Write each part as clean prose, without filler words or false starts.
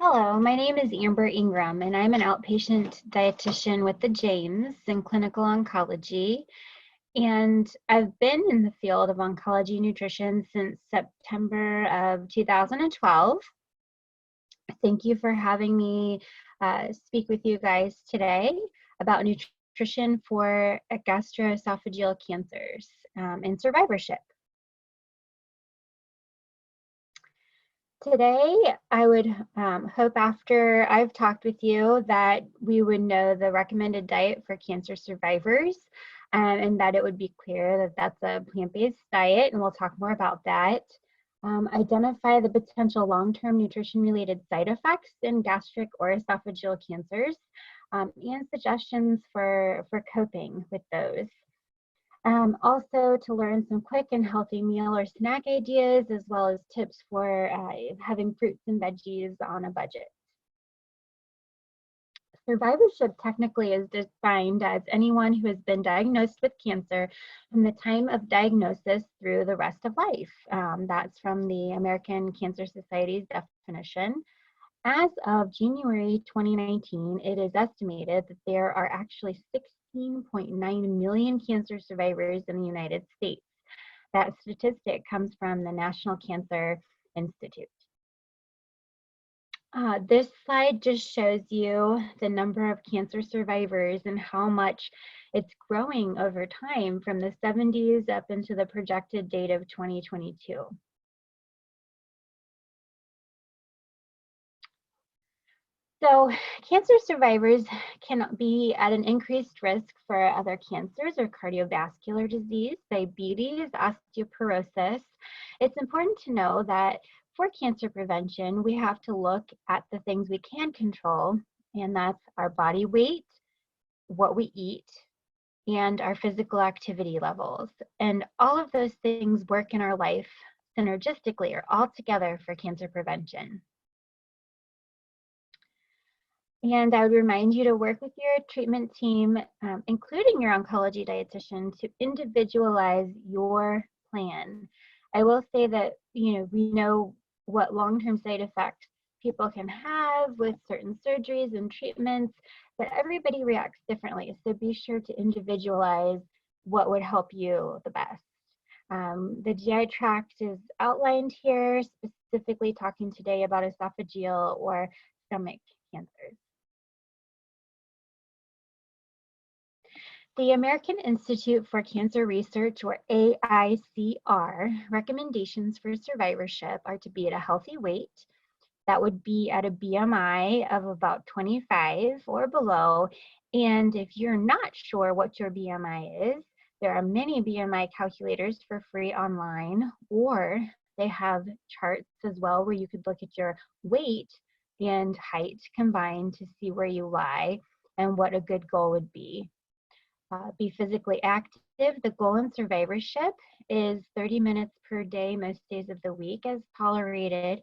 Hello, my name is Amber Ingram, and I'm an outpatient dietitian with the James in clinical oncology. And I've been in the field of oncology nutrition since September of 2012. Thank you for having me speak with you guys today about nutrition for gastroesophageal cancers and survivorship. Today, I would hope after I've talked with you that we would know the recommended diet for cancer survivors and that it would be clear that that's a plant-based diet, and we'll talk more about that. Identify the potential long-term nutrition-related side effects in gastric or esophageal cancers and suggestions for coping with those. Also to learn some quick and healthy meal or snack ideas, as well as tips for having fruits and veggies on a budget. Survivorship technically is defined as anyone who has been diagnosed with cancer from the time of diagnosis through the rest of life. That's from the American Cancer Society's definition. As of January 2019, it is estimated that there are actually 16.9 million cancer survivors in the United States. That statistic comes from the National Cancer Institute. This slide just shows you the number of cancer survivors and how much it's growing over time from the 70s up into the projected date of 2022. So cancer survivors can be at an increased risk for other cancers or cardiovascular disease, diabetes, osteoporosis. It's important to know that for cancer prevention, we have to look at the things we can control, and that's our body weight, what we eat, and our physical activity levels. And all of those things work in our life synergistically or all together for cancer prevention. And I would remind you to work with your treatment team, including your oncology dietitian, to individualize your plan. I will say that, we know what long-term side effects people can have with certain surgeries and treatments, but everybody reacts differently. So be sure to individualize what would help you the best. The GI tract is outlined here, specifically talking today about esophageal or stomach cancers. The American Institute for Cancer Research, or AICR, recommendations for survivorship are to be at a healthy weight. That would be at a BMI of about 25 or below. And if you're not sure what your BMI is, there are many BMI calculators for free online, or they have charts as well where you could look at your weight and height combined to see where you lie and what a good goal would be. Be physically active. The goal in survivorship is 30 minutes per day, most days of the week as tolerated.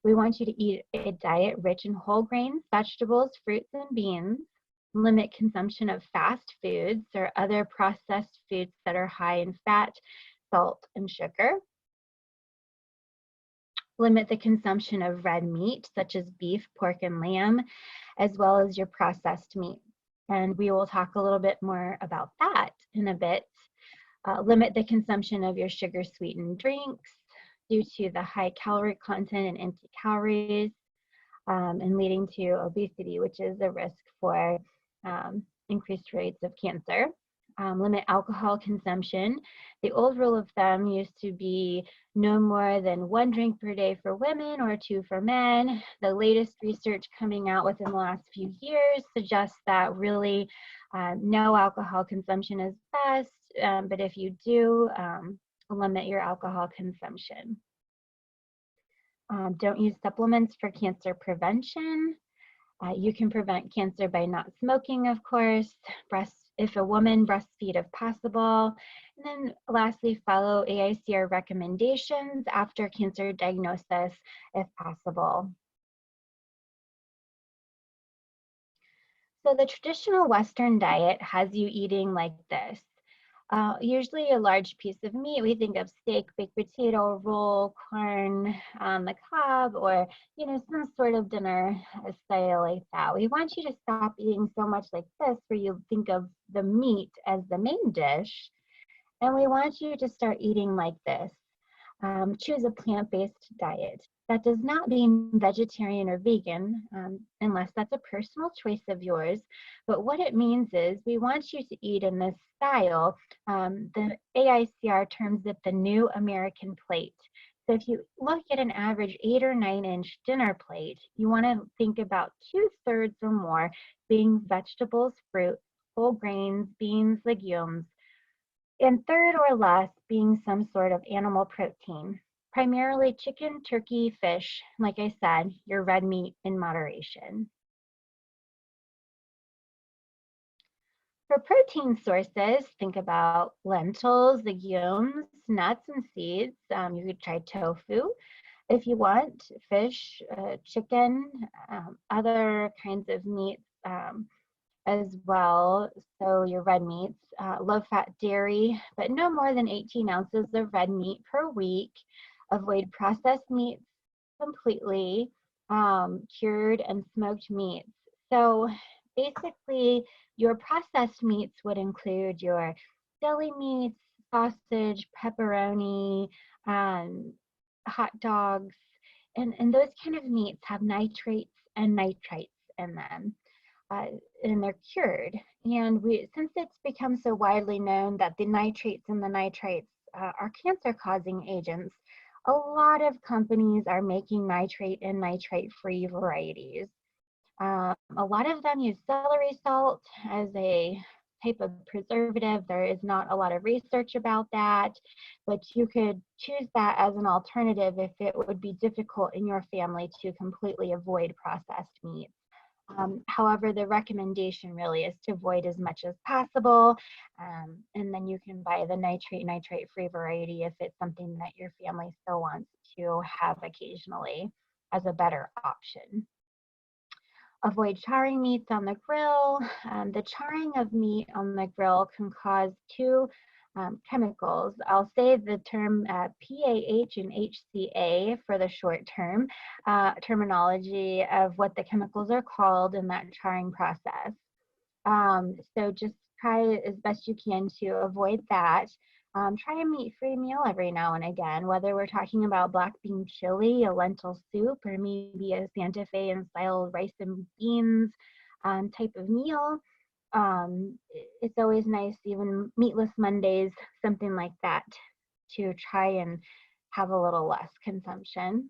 We want you to eat a diet rich in whole grains, vegetables, fruits, and beans. Limit consumption of fast foods or other processed foods that are high in fat, salt, and sugar. Limit the consumption of red meat, such as beef, pork, and lamb, as well as your processed meat. And we will talk a little bit more about that in a bit. Limit the consumption of your sugar-sweetened drinks due to the high calorie content and empty calories, and leading to obesity, which is a risk for increased rates of cancer. Limit alcohol consumption. The old rule of thumb used to be no more than 1 drink per day for women or 2 for men. The latest research coming out within the last few years suggests that really no alcohol consumption is best, but if you do, limit your alcohol consumption. Don't use supplements for cancer prevention. You can prevent cancer by not smoking, of course. If a woman, breastfeed if possible. And then lastly, follow AICR recommendations after cancer diagnosis if possible. So the traditional Western diet has you eating like this. Usually a large piece of meat, we think of steak, baked potato, roll, corn on the cob, or, some sort of dinner style like that. We want you to stop eating so much like this, where you think of the meat as the main dish. And we want you to start eating like this. Choose a plant-based diet. That does not mean vegetarian or vegan, unless that's a personal choice of yours. But what it means is we want you to eat in this style. The AICR terms it the new American plate. So if you look at an average 8 or 9-inch dinner plate, you want to think about 2/3 or more being vegetables, fruit, whole grains, beans, legumes, and third or less being some sort of animal protein, primarily chicken, turkey, fish, like I said, your red meat in moderation. For protein sources, think about lentils, legumes, nuts, and seeds. You could try tofu if you want, fish, chicken, other kinds of meats. As well, so your red meats, low-fat dairy, but no more than 18 ounces of red meat per week. Avoid processed meats completely, cured and smoked meats. So basically, your processed meats would include your deli meats, sausage, pepperoni, hot dogs, and those kind of meats have nitrates and nitrites in them. And they're cured. And since it's become so widely known that the nitrates and the nitrites are cancer-causing agents, a lot of companies are making nitrate and nitrite-free varieties. A lot of them use celery salt as a type of preservative. There is not a lot of research about that, but you could choose that as an alternative if it would be difficult in your family to completely avoid processed meat. However, the recommendation really is to avoid as much as possible, and then you can buy the nitrate-free variety if it's something that your family still wants to have occasionally as a better option. Avoid charring meats on the grill. The charring of meat on the grill can cause two chemicals. I'll say the term PAH and HCA for the short term terminology of what the chemicals are called in that charring process. So just try as best you can to avoid that. Try a meat-free meal every now and again, whether we're talking about black bean chili, a lentil soup, or maybe a Santa Fe style rice and beans type of meal. It's always nice, even meatless Mondays, something like that, to try and have a little less consumption.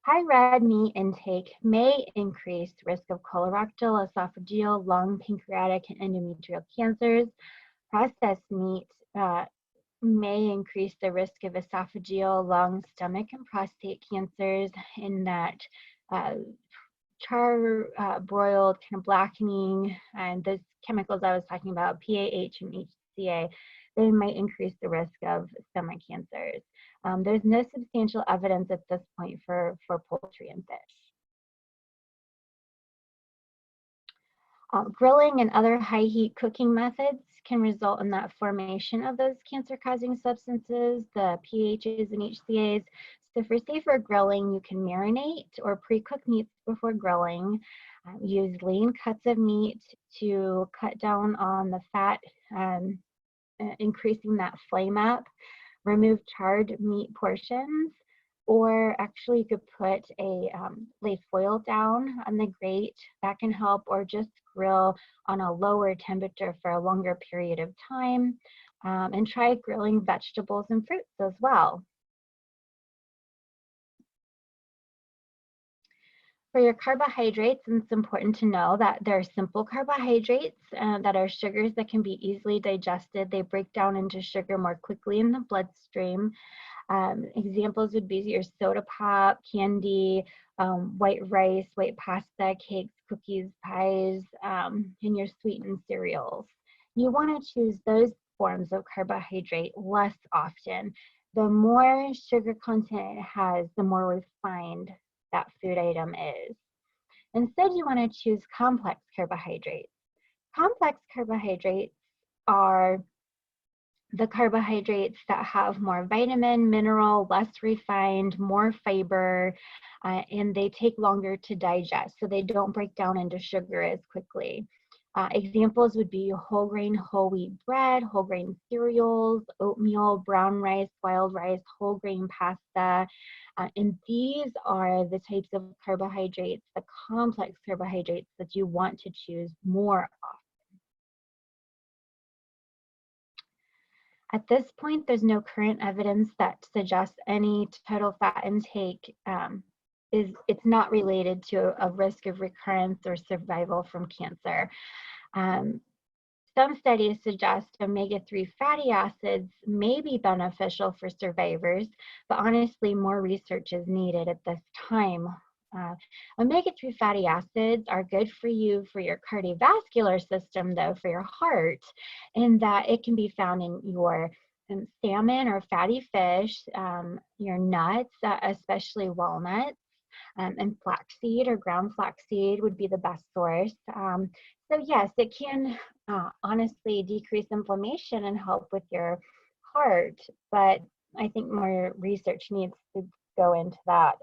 High red meat intake may increase risk of colorectal, esophageal, lung, pancreatic, and endometrial cancers. Processed meat may increase the risk of esophageal, lung, stomach, and prostate cancers in that broiled, kind of blackening, and those chemicals I was talking about, PAH and HCA, they might increase the risk of stomach cancers. There's no substantial evidence at this point for poultry and fish. Grilling and other high heat cooking methods can result in that formation of those cancer-causing substances, the PAHs and HCAs. So for safer grilling, you can marinate or pre-cook meats before grilling. Use lean cuts of meat to cut down on the fat, increasing that flame up. Remove charred meat portions, or actually you could put lay foil down on the grate. That can help, or just grill on a lower temperature for a longer period of time, and try grilling vegetables and fruits as well. For your carbohydrates, it's important to know that there are simple carbohydrates that are sugars that can be easily digested. They break down into sugar more quickly in the bloodstream. Examples would be your soda pop, candy, white rice, white pasta, cakes, cookies, pies, and your sweetened cereals. You want to choose those forms of carbohydrate less often. The more sugar content it has, the more refined that food item is. Instead, you want to choose complex carbohydrates. Complex carbohydrates are the carbohydrates that have more vitamin, mineral, less refined, more fiber, and they take longer to digest, so they don't break down into sugar as quickly. Examples would be whole grain, whole wheat bread, whole grain cereals, oatmeal, brown rice, wild rice, whole grain pasta. And these are the types of carbohydrates, the complex carbohydrates that you want to choose more of. At this point, there's no current evidence that suggests any total fat intake it's not related to a risk of recurrence or survival from cancer. Some studies suggest omega-3 fatty acids may be beneficial for survivors, but honestly, more research is needed at this time. Omega-3 fatty acids are good for you for your cardiovascular system, though, for your heart, in that it can be found in your salmon or fatty fish, your nuts, especially walnuts, and flaxseed or ground flaxseed would be the best source. So yes, it can honestly decrease inflammation and help with your heart, but I think more research needs to go into that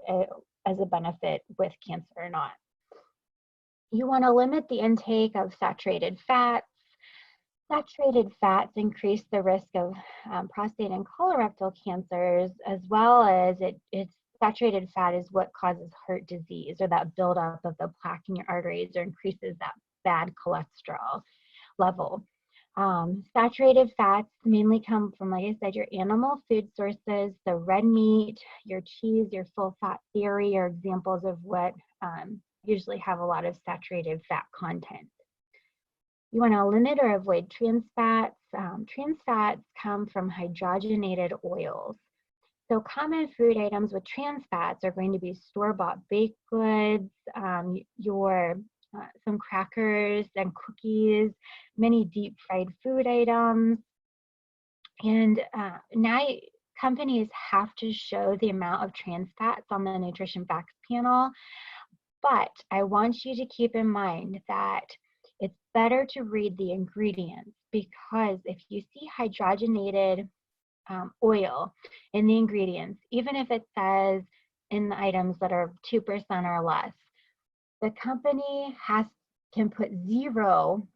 as a benefit with cancer or not. You want to limit the intake of saturated fats. Saturated fats increase the risk of prostate and colorectal cancers, as well as saturated fat is what causes heart disease, or that buildup of the plaque in your arteries, or increases that bad cholesterol level. Saturated fats mainly come from, like I said, your animal food sources. So red meat, your cheese, your full fat dairy are examples of what usually have a lot of saturated fat content. You want to limit or avoid trans fats. Trans fats come from hydrogenated oils. So common food items with trans fats are going to be store-bought baked goods, some crackers and cookies, many deep fried food items. And now companies have to show the amount of trans fats on the nutrition facts panel. But I want you to keep in mind that it's better to read the ingredients, because if you see hydrogenated oil in the ingredients, even if it says in the items that are 2% or less, the company can put 0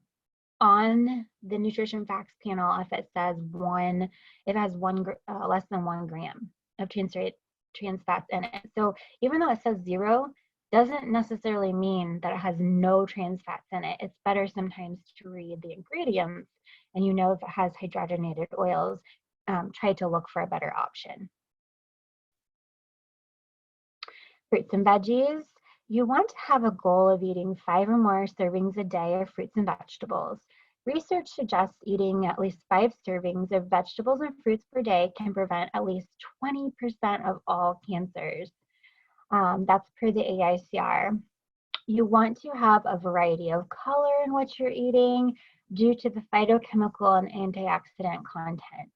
on the nutrition facts panel if it says less than 1 gram of trans fats in it. So even though it says 0, doesn't necessarily mean that it has no trans fats in it. It's better sometimes to read the ingredients, and if it has hydrogenated oils, try to look for a better option. Fruits and veggies. You want to have a goal of eating 5 or more servings a day of fruits and vegetables. Research suggests eating at least 5 servings of vegetables and fruits per day can prevent at least 20% of all cancers. That's per the AICR. You want to have a variety of color in what you're eating due to the phytochemical and antioxidant content.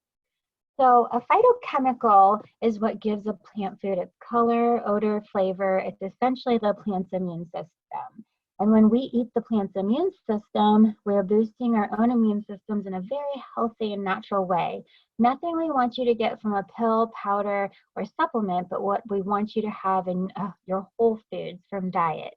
So a phytochemical is what gives a plant food its color, odor, flavor. It's essentially the plant's immune system. And when we eat the plant's immune system, we're boosting our own immune systems in a very healthy and natural way. Nothing we want you to get from a pill, powder, or supplement, but what we want you to have in your whole foods from diet.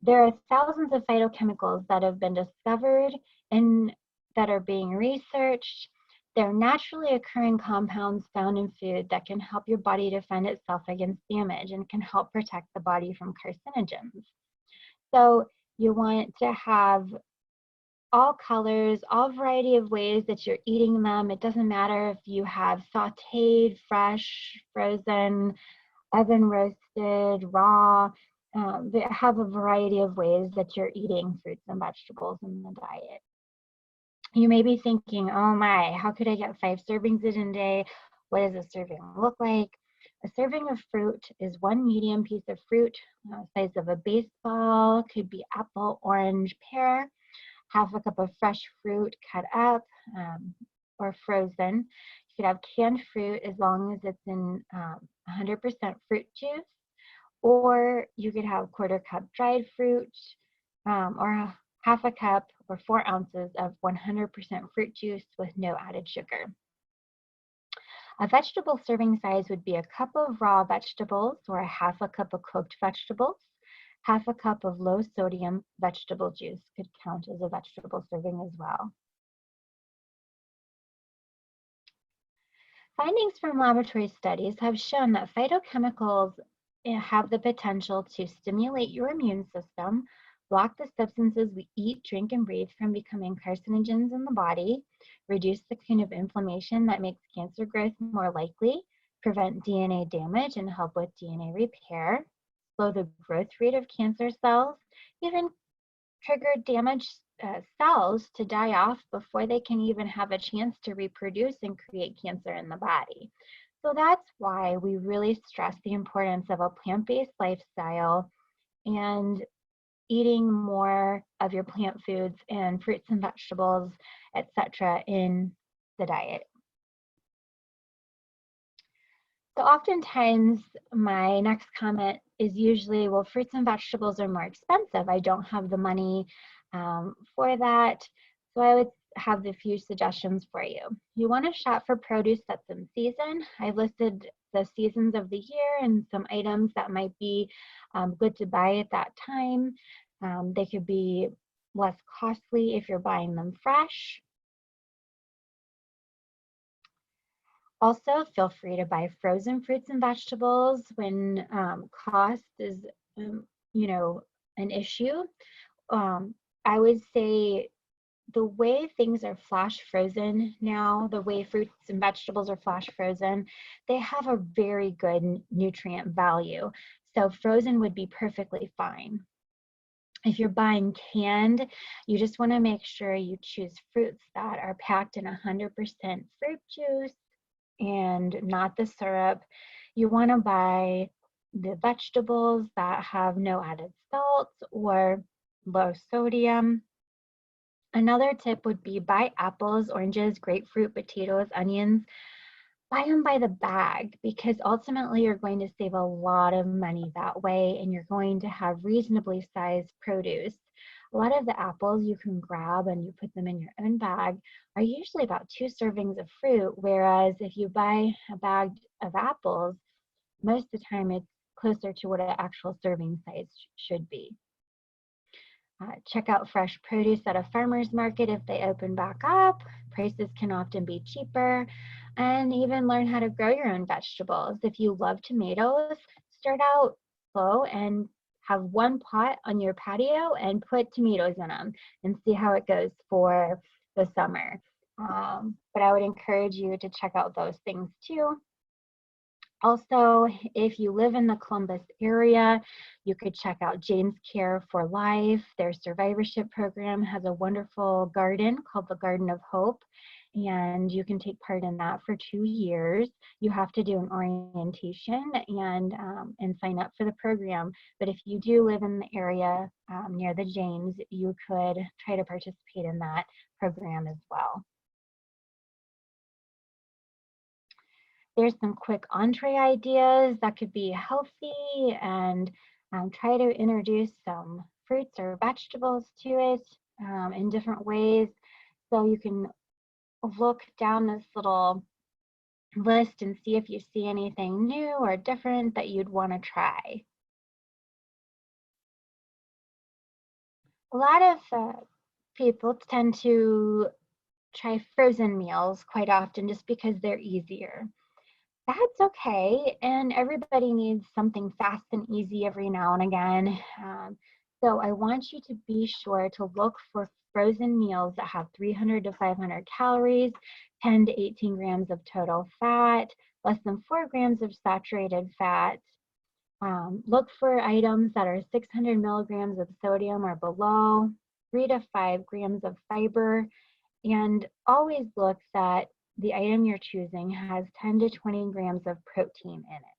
There are thousands of phytochemicals that have been discovered and that are being researched. They're naturally occurring compounds found in food that can help your body defend itself against damage and can help protect the body from carcinogens. So you want to have all colors, all variety of ways that you're eating them. It doesn't matter if you have sauteed, fresh, frozen, oven roasted, raw. They have a variety of ways that you're eating fruits and vegetables in the diet. You may be thinking, oh my, how could I get 5 servings in a day? What does a serving look like? A serving of fruit is 1 medium piece of fruit, size of a baseball, could be apple, orange, pear, half a cup of fresh fruit cut up or frozen. You could have canned fruit as long as it's in 100% fruit juice, or you could have 1/4 cup dried fruit or half a cup or 4 ounces of 100% fruit juice with no added sugar. A vegetable serving size would be a cup of raw vegetables or a half a cup of cooked vegetables. Half a cup of low sodium vegetable juice could count as a vegetable serving as well. Findings from laboratory studies have shown that phytochemicals have the potential to stimulate your immune system, block the substances we eat, drink, and breathe from becoming carcinogens in the body, reduce the kind of inflammation that makes cancer growth more likely, prevent DNA damage and help with DNA repair, slow the growth rate of cancer cells, even trigger damaged cells to die off before they can even have a chance to reproduce and create cancer in the body. So that's why we really stress the importance of a plant-based lifestyle and eating more of your plant foods and fruits and vegetables, etc., in the diet. So oftentimes my next comment is usually, well, fruits and vegetables are more expensive. I don't have the money for that. So I would have a few suggestions for you. You want to shop for produce that's in season. I listed the seasons of the year and some items that might be good to buy at that time. They could be less costly if you're buying them fresh. Also, feel free to buy frozen fruits and vegetables when cost is, you know, an issue. I would say the way things are flash frozen now, the way fruits and vegetables are flash frozen, they have a very good nutrient value. So frozen would be perfectly fine. If you're buying canned, you just want to make sure you choose fruits that are packed in 100% fruit juice and not the syrup. You want to buy the vegetables that have no added salts or low sodium. Another tip would be buy apples, oranges, grapefruit, potatoes, onions. Buy them by the bag, because ultimately you're going to save a lot of money that way and you're going to have reasonably sized produce. A lot of the apples you can grab and you put them in your own bag are usually about 2 servings of fruit, whereas if you buy a bag of apples, most of the time it's closer to what an actual serving size should be. Check out fresh produce at a farmer's market if they open back up. Prices can often be cheaper. And even learn how to grow your own vegetables. If you love tomatoes, start out slow and have 1 pot on your patio and put tomatoes in them and see how it goes for the summer. But I would encourage you to check out those things too. Also, if you live in the Columbus area, you could check out James Care for Life. Their Survivorship program has a wonderful garden called the Garden of Hope, and you can take part in that for 2 years. You have to do an orientation and sign up for the program. But if you do live in the area near the James, you could try to participate in that program as well. There's some quick entree ideas that could be healthy, and try to introduce some fruits or vegetables to it in different ways. So you can look down this little list and see if you see anything new or different that you'd want to try. A lot of people tend to try frozen meals quite often just because they're easier. That's okay, and everybody needs something fast and easy every now and again. So I want you to be sure to look for frozen meals that have 300 to 500 calories, 10 to 18 grams of total fat, less than 4 grams of saturated fat. Look for items that are 600 milligrams of sodium or below, 3 to 5 grams of fiber, and always look that the item you're choosing has 10 to 20 grams of protein in it.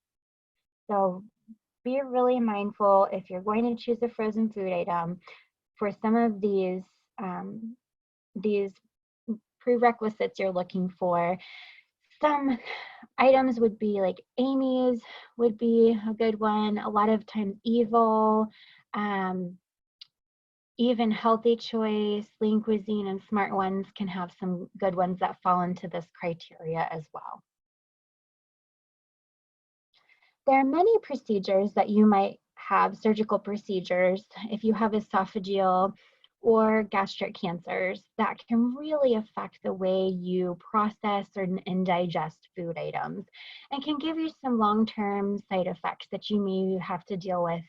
So be really mindful if you're going to choose a frozen food item for some of these prerequisites you're looking for. Some items would be like Amy's would be a good one. A lot of times Evil, even Healthy Choice, Lean Cuisine, and Smart Ones can have some good ones that fall into this criteria as well. There are many procedures that you might have, surgical procedures, if you have esophageal or gastric cancers, that can really affect the way you process and digest food items, and can give you some long-term side effects that you may have to deal with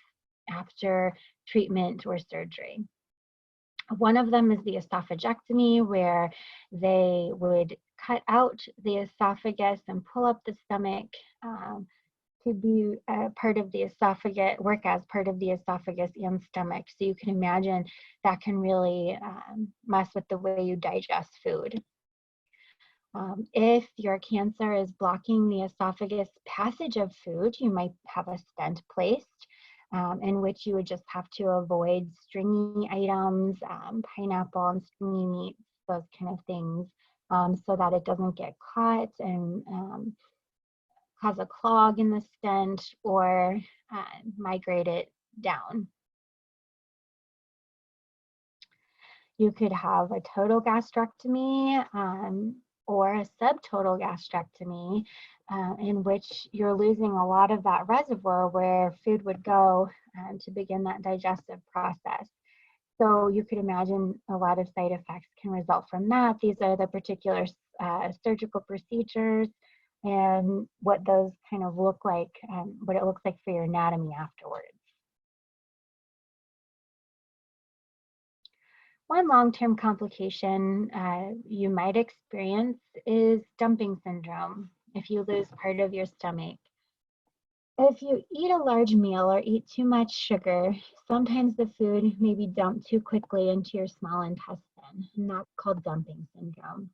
after treatment or surgery. One of them is the esophagectomy, where they would cut out the esophagus and pull up the stomach to be part of the esophagus, work as part of the esophagus and stomach. So you can imagine that can really mess with the way you digest food. If your cancer is blocking the esophagus passage of food, you might have a stent placed, in which you would just have to avoid stringy items, pineapple and stringy meats, those kind of things, so that it doesn't get caught and cause a clog in the stent or migrate it down. You could have a total gastrectomy or a subtotal gastrectomy, in which you're losing a lot of that reservoir where food would go to begin that digestive process. So you could imagine a lot of side effects can result from that. These are the particular surgical procedures and what those kind of look like, what it looks like for your anatomy afterwards. One long-term complication you might experience is dumping syndrome if you lose part of your stomach. If you eat a large meal or eat too much sugar, sometimes the food may be dumped too quickly into your small intestine, and that's called dumping syndrome.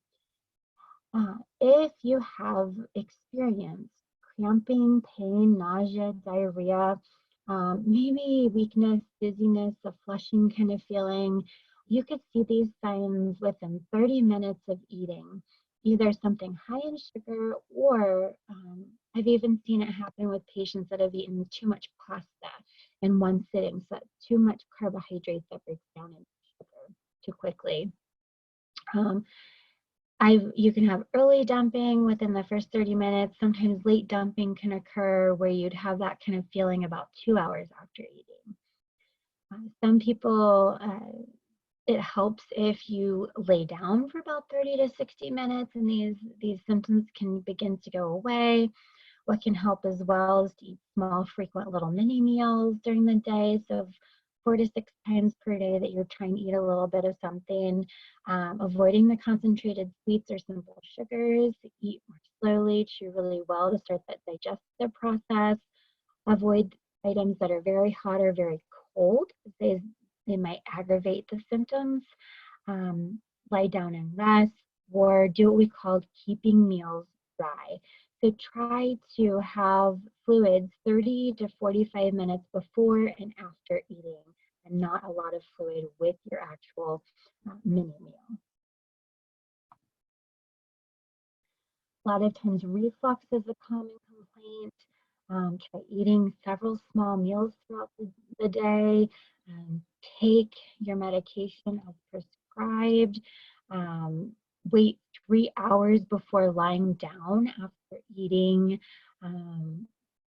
If you have experienced cramping, pain, nausea, diarrhea, maybe weakness, dizziness, a flushing kind of feeling, you could see these signs within 30 minutes of eating, either something high in sugar, or I've even seen it happen with patients that have eaten too much pasta in one sitting, so that's too much carbohydrates that breaks down into sugar too quickly. You can have early dumping within the first 30 minutes. Sometimes late dumping can occur where you'd have that kind of feeling about 2 hours after eating. Some people, it helps if you lay down for about 30 to 60 minutes and these symptoms can begin to go away. What can help as well is to eat small, frequent little mini meals during the day. So 4 to 6 times per day that you're trying to eat a little bit of something, avoiding the concentrated sweets or simple sugars, eat more slowly, chew really well to start that digestive process, avoid items that are very hot or very cold. They might aggravate the symptoms, lie down and rest, or do what we call keeping meals dry. So try to have fluids 30 to 45 minutes before and after eating, and not a lot of fluid with your actual mini meal. A lot of times reflux is a common complaint. Try eating several small meals throughout the day. Take your medication as prescribed. Wait 3 hours before lying down after eating.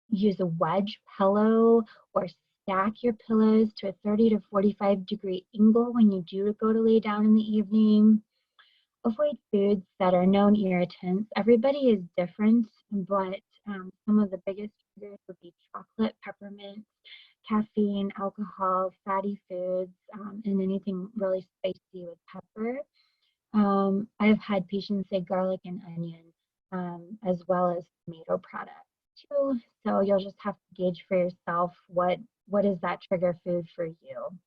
Use a wedge pillow or stack your pillows to a 30 to 45 degree angle when you do go to lay down in the evening. Avoid foods that are known irritants. Everybody is different, but some of the biggest triggers would be chocolate, peppermint, caffeine, alcohol, fatty foods, and anything really spicy with pepper. I've had patients say garlic and onion, as well as tomato products too. So you'll just have to gauge for yourself what is that trigger food for you.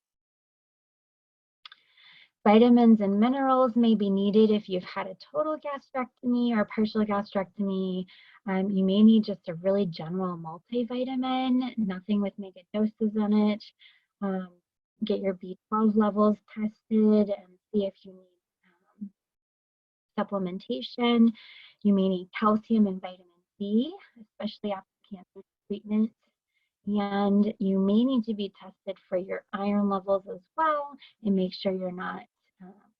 Vitamins and minerals may be needed if you've had a total gastrectomy or partial gastrectomy. You may need just a really general multivitamin, nothing with mega doses in it. Get your B12 levels tested and see if you need supplementation. You may need calcium and vitamin D, especially after cancer treatment. And you may need to be tested for your iron levels as well and make sure you're not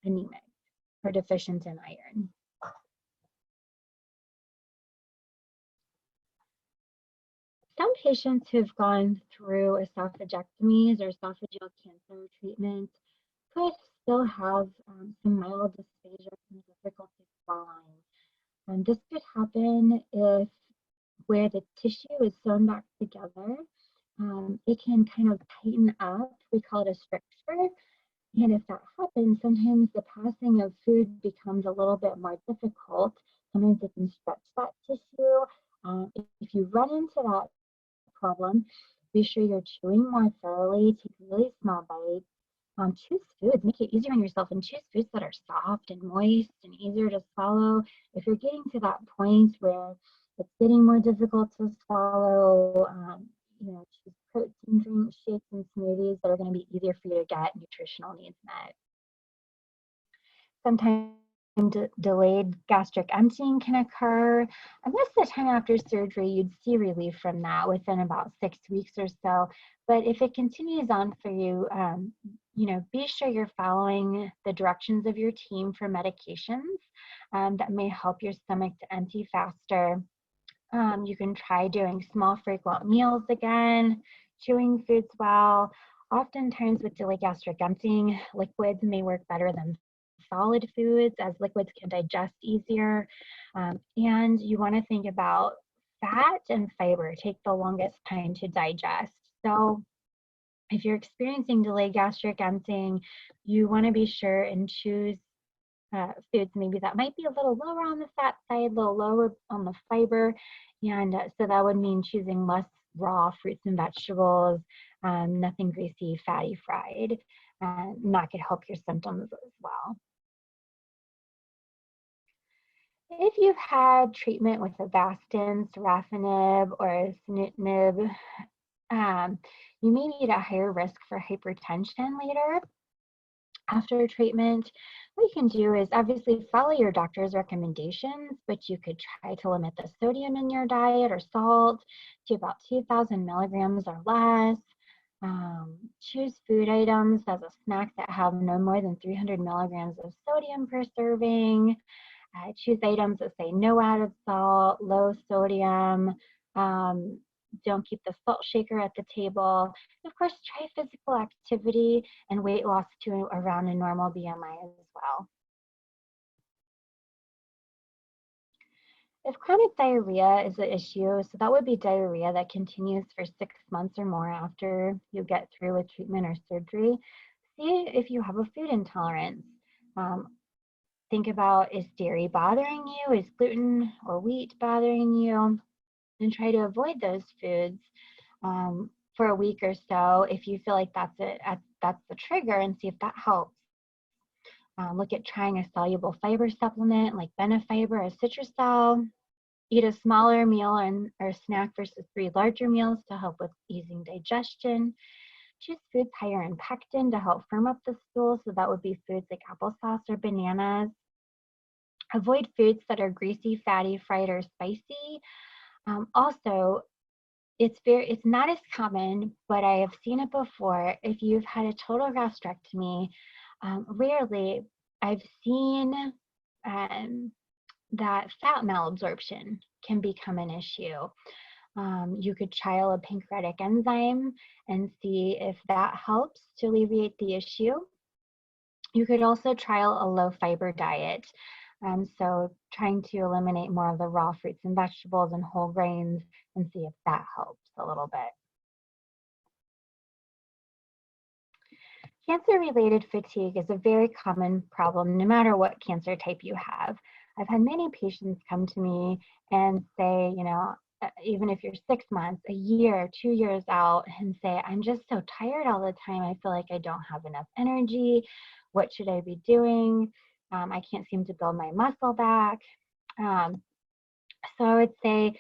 anemic or deficient in iron. Some patients who've gone through esophagectomies or esophageal cancer treatment could still have some mild dysphagia and difficulty swallowing. And this could happen if where the tissue is sewn back together, it can kind of tighten up. We call it a stricture. And if that happens, sometimes the passing of food becomes a little bit more difficult. Sometimes it can stretch that tissue. If you run into that problem, be sure you're chewing more thoroughly, take really small bites. Choose foods, make it easier on yourself, and choose foods that are soft and moist and easier to swallow. If you're getting to that point where it's getting more difficult to swallow, choose protein drinks, shakes, and smoothies that are going to be easier for you to get nutritional needs met. Sometimes delayed gastric emptying can occur. And most of the time after surgery, you'd see relief from that within about 6 weeks or so. But if it continues on for you, be sure you're following the directions of your team for medications that may help your stomach to empty faster. You can try doing small, frequent meals again, chewing foods well. Oftentimes with delayed gastric emptying, liquids may work better than solid foods, as liquids can digest easier. And you want to think about fat and fiber take the longest time to digest. So if you're experiencing delayed gastric emptying, you want to be sure and choose foods maybe that might be a little lower on the fat side, a little lower on the fiber. And so that would mean choosing less raw fruits and vegetables, nothing greasy, fatty, fried. And that could help your symptoms as well. If you've had treatment with Avastin, sorafenib, or sunitinib, you may need a higher risk for hypertension later after treatment. What you can do is obviously follow your doctor's recommendations, but you could try to limit the sodium in your diet or salt to about 2,000 milligrams or less. Choose food items as a snack that have no more than 300 milligrams of sodium per serving. Choose items that say no added salt, low sodium. Don't keep the salt shaker at the table. And of course, try physical activity and weight loss to around a normal BMI as well. If chronic diarrhea is an issue, so that would be diarrhea that continues for 6 months or more after you get through with treatment or surgery, see if you have a food intolerance. Think about, is dairy bothering you? Is gluten or wheat bothering you? And try to avoid those foods for a week or so if you feel like that's the trigger, and see if that helps. Look at trying a soluble fiber supplement like Benefiber or Citrusol. Eat a smaller meal or snack versus 3 larger meals to help with easing digestion. Choose foods higher in pectin to help firm up the stool, so that would be foods like applesauce or bananas. Avoid foods that are greasy, fatty, fried, or spicy. Also, it's not as common, but I have seen it before. If you've had a total gastrectomy, rarely I've seen that fat malabsorption can become an issue. You could trial a pancreatic enzyme and see if that helps to alleviate the issue. You could also trial a low fiber diet. So trying to eliminate more of the raw fruits and vegetables and whole grains and see if that helps a little bit. Cancer-related fatigue is a very common problem no matter what cancer type you have. I've had many patients come to me and say, even if you're 6 months, a year, 2 years out, and say, I'm just so tired all the time. I feel like I don't have enough energy. What should I be doing? I can't seem to build my muscle back. So I would say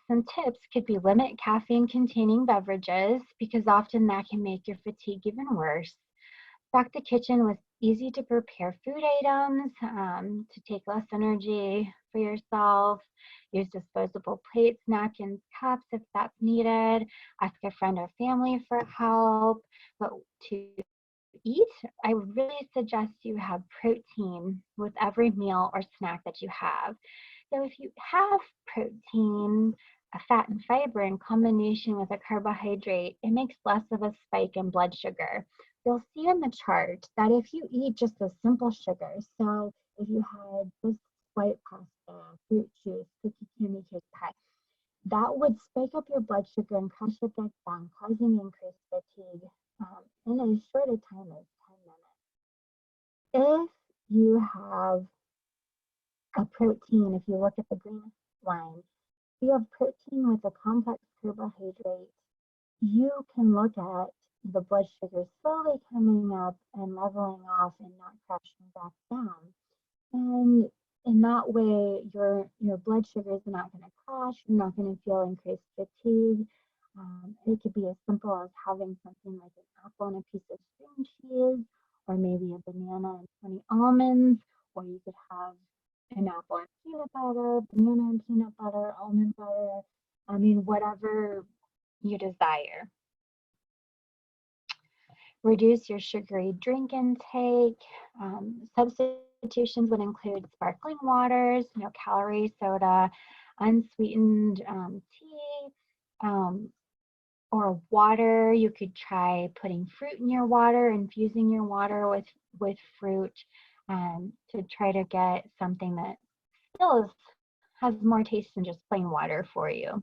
some tips could be limit caffeine-containing beverages, because often that can make your fatigue even worse. Stock the kitchen with easy to prepare food items to take less energy for yourself. Use disposable plates, napkins, cups if that's needed. Ask a friend or family for help. But to eat, I would really suggest you have protein with every meal or snack that you have. So if you have protein, a fat and fiber in combination with a carbohydrate, it makes less of a spike in blood sugar. You'll see in the chart that if you eat just a simple sugar, so if you had just white pasta, fruit juice, cookie candy cake pie, that would spike up your blood sugar and crash it back down, causing increased fatigue in as short a time as 10 minutes. If you have a protein, if you look at the green line, if you have protein with a complex carbohydrate, you can look at the blood sugar slowly coming up and leveling off and not crashing back down. And in that way, your blood sugars are not going to crash. You're not going to feel increased fatigue. It could be as simple as having something like an apple and a piece of string cheese, or maybe a banana and 20 almonds, or you could have an apple and peanut butter, banana and peanut butter, almond butter. I mean, whatever you desire. Reduce your sugary drink intake. Substitutions would include sparkling waters, no calorie soda, unsweetened tea, or water. You could try putting fruit in your water, infusing your water with fruit to try to get something that still has more taste than just plain water for you.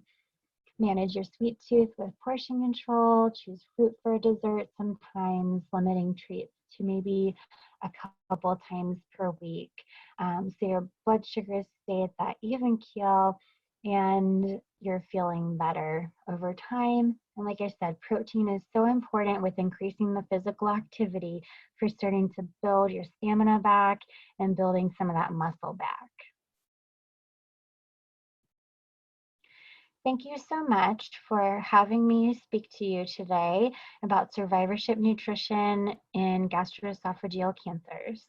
Manage your sweet tooth with portion control, choose fruit for dessert sometimes, limiting treats to maybe a couple times per week. So your blood sugars stay at that even keel and you're feeling better over time. And like I said, protein is so important with increasing the physical activity for starting to build your stamina back and building some of that muscle back. Thank you so much for having me speak to you today about survivorship nutrition in gastroesophageal cancers.